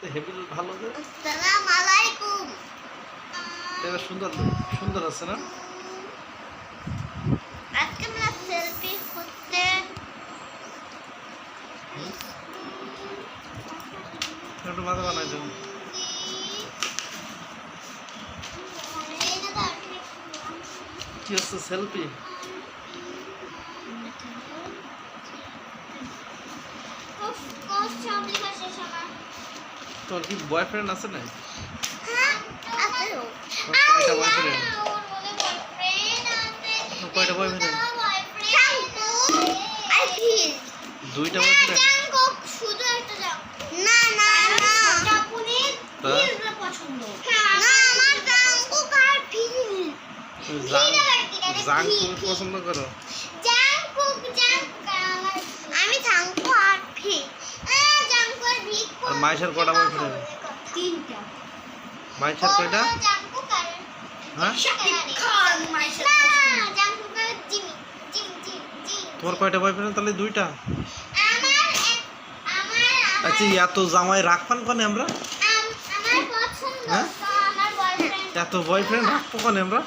দেখতে হেভি ভালো যে। আসসালামু আলাইকুম। এটা সুন্দর সুন্দর আছে না? আজকে আমরা সেলফি করতে একটু মাথা বানাই দেবো। কি হচ্ছে সেলফি? তোর কি বয়ফ্রেন্ড আছে না? কয়টা বয়ফ্রেন্ড? কয়টা বয়ফ্রেন্ড? দুইটা বয়ফ্রেন্ড? শুধু একটা যাও। না না না জাপানির ফিলটা পছন্দ। না আমার জাঙ্কুক আর ফিল। জাঙ্কুক পছন্দ করো? আমি জাঙ্কুক আর ফিল। জাঙ্কুক আর ভিক। আর মাইশার কয়টা বয়ফ্রেন্ড? তিনটা। মাইশার কয়টা? জাঙ্কুক আর হ্যাঁ? শাকিব খান মাইশার। না জাঙ্কুক আর জিমি। তোমার কয়টা বয়ফ্রেন্ড? তাহলে দুইটা। আমার আচ্ছা এত জামাই রাখবান কোনে আমরা? আমার পছন্দ হ্যাঁ? তো আমার বয়ফ্রেন্ড। এত বয়ফ্রেন্ড রাখবো কোনে আমরা?